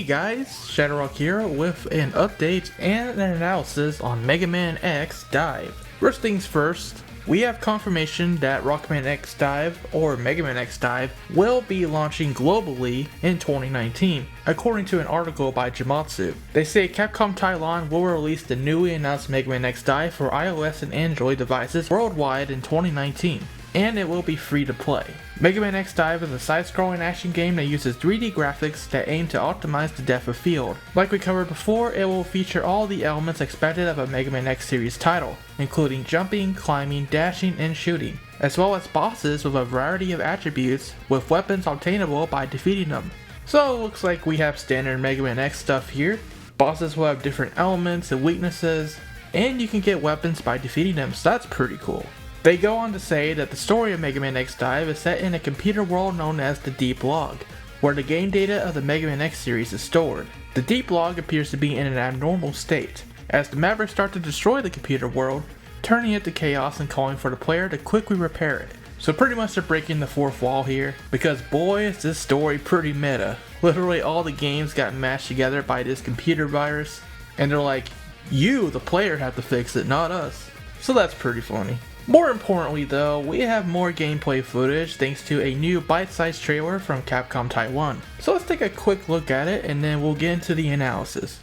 Hey guys, Shadowrock here with an update and an analysis on Mega Man X Dive. First things first, we have confirmation that Rockman X Dive, or Mega Man X Dive, will be launching globally in 2019, according to an article by Jamatsu. They say Capcom Thailand will release the newly announced Mega Man X Dive for iOS and Android devices worldwide in 2019, and it will be free to play. Mega Man X Dive is a side-scrolling action game that uses 3D graphics that aim to optimize the depth of field. Like we covered before, it will feature all the elements expected of a Mega Man X series title, including jumping, climbing, dashing, and shooting, as well as bosses with a variety of attributes, with weapons obtainable by defeating them. So it looks like we have standard Mega Man X stuff here. Bosses will have different elements and weaknesses, and you can get weapons by defeating them, so that's pretty cool. They go on to say that the story of Mega Man X Dive is set in a computer world known as the Deep Log, where the game data of the Mega Man X series is stored. The Deep Log appears to be in an abnormal state, as the Mavericks start to destroy the computer world, turning it to chaos and calling for the player to quickly repair it. So pretty much they're breaking the fourth wall here, because boy is this story pretty meta. Literally all the games got mashed together by this computer virus, and they're like, you, the player, have to fix it, not us. So that's pretty funny. More importantly though, we have more gameplay footage thanks to a new bite-sized trailer from Capcom Taiwan. So let's take a quick look at it and then we'll get into the analysis.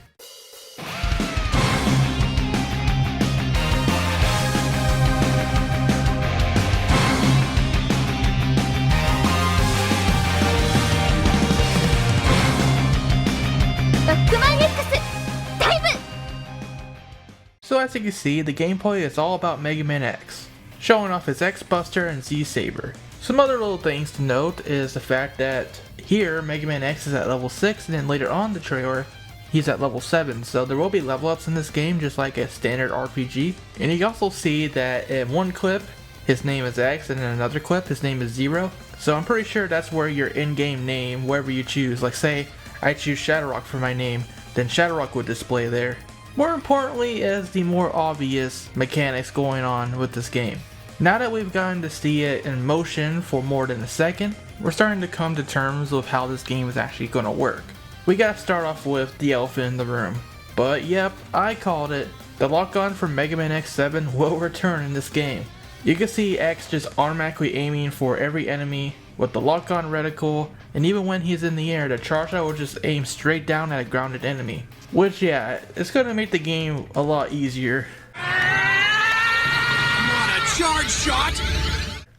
So as you can see, the gameplay is all about Mega Man X, showing off his X-Buster and Z-Saber. Some other little things to note is the fact that here Mega Man X is at level 6 and then later on in the trailer he's at level 7, so there will be level ups in this game just like a standard RPG. And you can also see that in one clip his name is X and in another clip his name is Zero. So I'm pretty sure that's where your in-game name, wherever you choose, like say I choose Shadowrock for my name, then Shadowrock would display there. More importantly is the more obvious mechanics going on with this game. Now that we've gotten to see it in motion for more than a second, we're starting to come to terms with how this game is actually going to work. We gotta start off with the elephant in the room. But yep, I called it. The lock-on from Mega Man X7 will return in this game. You can see X just automatically aiming for every enemy with the lock-on reticle, and even when he's in the air, the charge shot will just aim straight down at a grounded enemy. Which, yeah, it's gonna make the game a lot easier. Not a charge shot!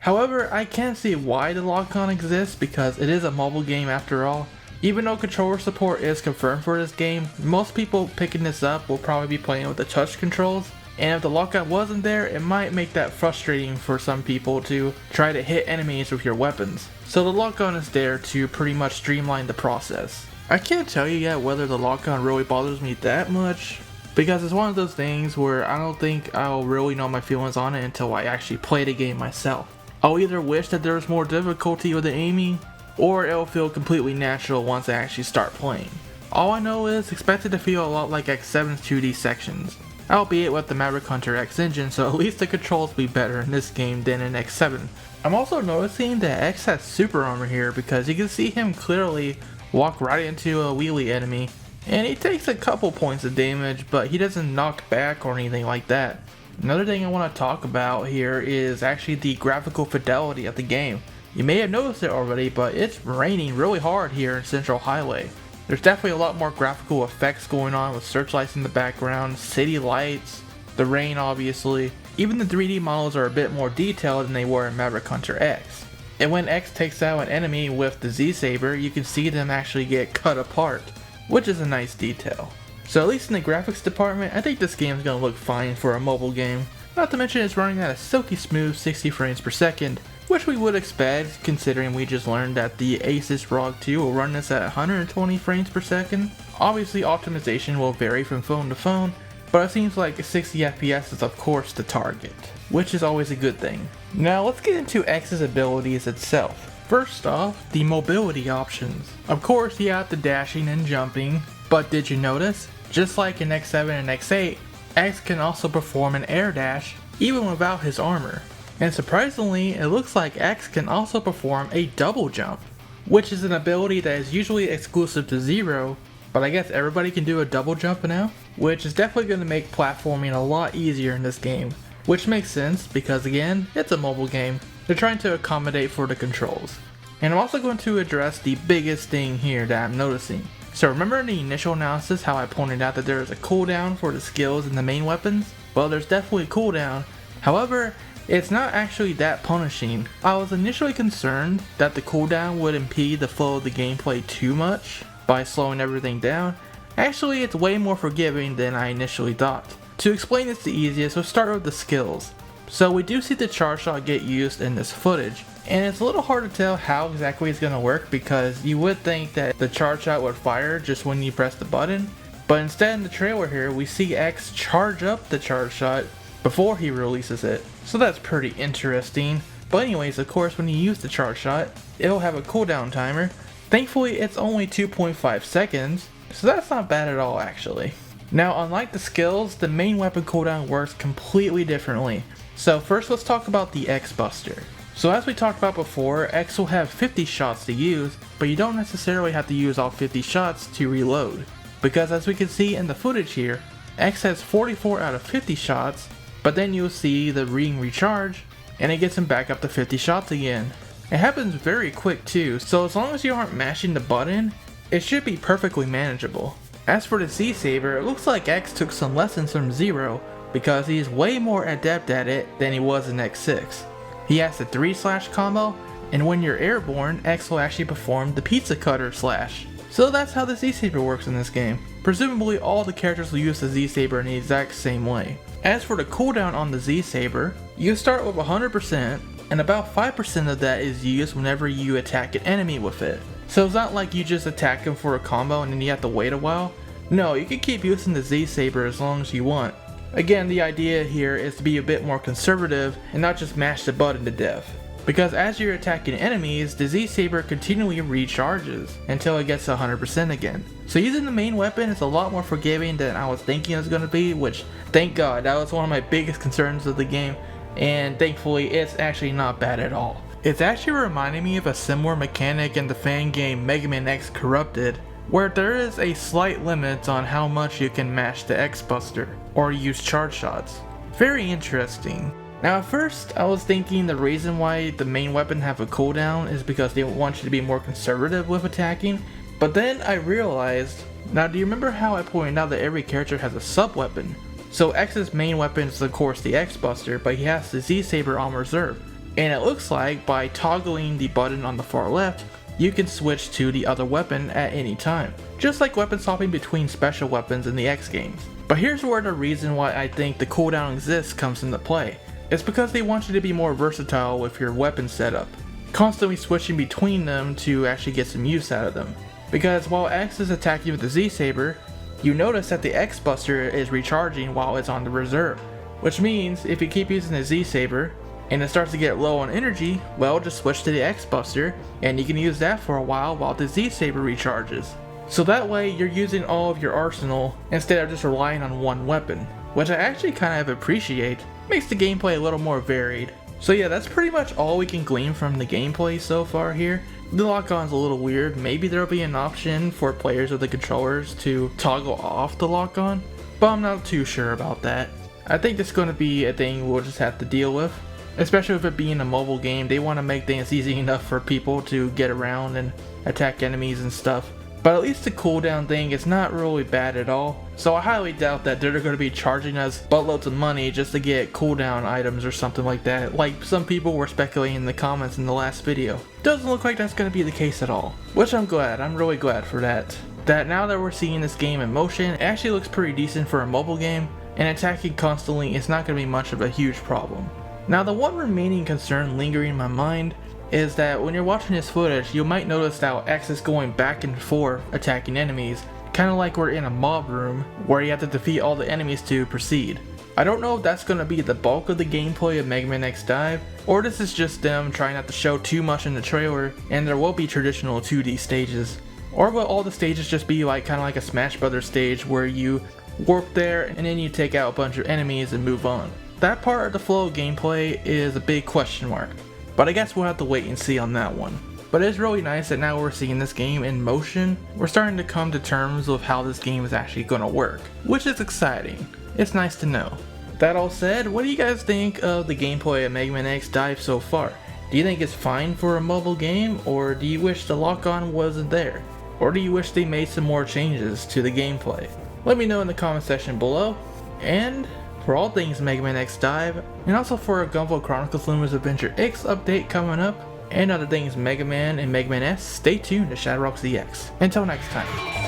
However, I can't see why the lock-on exists because it is a mobile game after all. Even though controller support is confirmed for this game, most people picking this up will probably be playing with the touch controls. And if the lock-on wasn't there, it might make that frustrating for some people to try to hit enemies with your weapons. So the lock-on is there to pretty much streamline the process. I can't tell you yet whether the lock-on really bothers me that much, because it's one of those things where I don't think I'll really know my feelings on it until I actually play the game myself. I'll either wish that there was more difficulty with the aiming, or it'll feel completely natural once I actually start playing. All I know is expect it to feel a lot like X7's 2D sections, albeit with the Maverick Hunter X engine, so at least the controls will be better in this game than in X7. I'm also noticing that X has super armor here because you can see him clearly walk right into a wheelie enemy, and he takes a couple points of damage, but he doesn't knock back or anything like that. Another thing I want to talk about here is actually the graphical fidelity of the game. You may have noticed it already, but it's raining really hard here in Central Highway. There's definitely a lot more graphical effects going on with searchlights in the background, city lights, the rain obviously. Even the 3D models are a bit more detailed than they were in Maverick Hunter X. And when X takes out an enemy with the Z-Saber, you can see them actually get cut apart, which is a nice detail. So at least in the graphics department, I think this game is going to look fine for a mobile game. Not to mention it's running at a silky smooth 60 frames per second, which we would expect considering we just learned that the Asus ROG 2 will run this at 120 frames per second. Obviously optimization will vary from phone to phone, but it seems like 60 FPS is of course the target, which is always a good thing. Now let's get into X's abilities itself. First off, the mobility options. Of course you have the dashing and jumping, but did you notice? Just like in X7 and X8, X can also perform an air dash even without his armor. And surprisingly, it looks like X can also perform a double jump, which is an ability that is usually exclusive to Zero, but but I guess everybody can do a double jump now, which is definitely going to make platforming a lot easier in this game, which makes sense because again, it's a mobile game. They're trying to accommodate for the controls. And I'm also going to address the biggest thing here that I'm noticing. So remember in the initial analysis how I pointed out that there is a cooldown for the skills and the main weapons? Well, there's definitely a cooldown. However, it's not actually that punishing. I was initially concerned that the cooldown would impede the flow of the gameplay too much by slowing everything down. Actually, it's way more forgiving than I initially thought. To explain this the easiest, we'll start with the skills. So we do see the charge shot get used in this footage, and it's a little hard to tell how exactly it's going to work because you would think that the charge shot would fire just when you press the button, but instead in the trailer here we see X charge up the charge shot before he releases it. So that's pretty interesting. But anyways, of course when you use the charge shot, it'll have a cooldown timer. Thankfully it's only 2.5 seconds, so that's not bad at all actually. Now unlike the skills, the main weapon cooldown works completely differently. So first let's talk about the X Buster. So as we talked about before, X will have 50 shots to use, but you don't necessarily have to use all 50 shots to reload. Because as we can see in the footage here, X has 44 out of 50 shots, but then you'll see the ring recharge, and it gets him back up to 50 shots again. It happens very quick too, so as long as you aren't mashing the button, it should be perfectly manageable. As for the Z Saber, it looks like X took some lessons from Zero, because he's way more adept at it than he was in X6. He has the 3-slash combo, and when you're airborne, X will actually perform the pizza cutter slash. So that's how the Z-Saber works in this game. Presumably all the characters will use the Z-Saber in the exact same way. As for the cooldown on the Z-Saber, you start with 100%, and about 5% of that is used whenever you attack an enemy with it. So it's not like you just attack him for a combo and then you have to wait a while. No, you can keep using the Z-Saber as long as you want. Again, the idea here is to be a bit more conservative and not just mash the button to death. Because as you're attacking enemies, the Z-Saber continually recharges until it gets to 100% again. So using the main weapon is a lot more forgiving than I was thinking it was going to be, which thank God, that was one of my biggest concerns of the game, and thankfully it's actually not bad at all. It's actually reminding me of a similar mechanic in the fan game Mega Man X Corrupted, where there is a slight limit on how much you can mash the X Buster, or use charge shots. Very interesting. Now at first, I was thinking the reason why the main weapon have a cooldown is because they want you to be more conservative with attacking, but then I realized, now do you remember how I pointed out that every character has a sub-weapon? So X's main weapon is of course the X Buster, but he has the Z-Saber on reserve. And it looks like by toggling the button on the far left, you can switch to the other weapon at any time. Just like weapon swapping between special weapons in the X games. But here's where the reason why I think the cooldown exists comes into play. It's because they want you to be more versatile with your weapon setup, constantly switching between them to actually get some use out of them. Because while X is attacking with the Z-Saber, you notice that the X Buster is recharging while it's on the reserve. Which means if you keep using the Z-Saber, and it starts to get low on energy, well just switch to the X Buster, and you can use that for a while the Z-Saber recharges. So that way you're using all of your arsenal instead of just relying on one weapon, which I actually kind of appreciate. Makes the gameplay a little more varied. So yeah, that's pretty much all we can glean from the gameplay so far here. The lock-on's a little weird. Maybe there'll be an option for players with the controllers to toggle off the lock-on, but I'm not too sure about that. I think it's going to be a thing we'll just have to deal with. Especially with it being a mobile game, they want to make things easy enough for people to get around and attack enemies and stuff. But at least the cooldown thing is not really bad at all. So I highly doubt that they're going to be charging us buttloads of money just to get cooldown items or something like that, like some people were speculating in the comments in the last video. Doesn't look like that's going to be the case at all. Which I'm glad, I'm really glad for that. That now that we're seeing this game in motion, it actually looks pretty decent for a mobile game, and attacking constantly is not going to be much of a huge problem. Now the one remaining concern lingering in my mind is that when you're watching this footage, you might notice how X is going back and forth attacking enemies, kinda like we're in a mob room where you have to defeat all the enemies to proceed. I don't know if that's going to be the bulk of the gameplay of Mega Man X Dive, or this is just them trying not to show too much in the trailer and there will be traditional 2D stages. Or will all the stages just be like kinda like a Smash Brothers stage where you warp there and then you take out a bunch of enemies and move on. That part of the flow of gameplay is a big question mark, but I guess we'll have to wait and see on that one. But it's really nice that now we're seeing this game in motion. We're starting to come to terms with how this game is actually going to work, which is exciting. It's nice to know. That all said, what do you guys think of the gameplay of Mega Man X Dive so far? Do you think it's fine for a mobile game, or do you wish the lock-on wasn't there? Or do you wish they made some more changes to the gameplay? Let me know in the comment section below. And for all things Mega Man X Dive, and also for a Gunvolt Chronicles Luminous Adventure X update coming up, and other things Mega Man and Mega Man S, stay tuned to Shadowrocks EX. Until next time,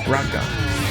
rock on.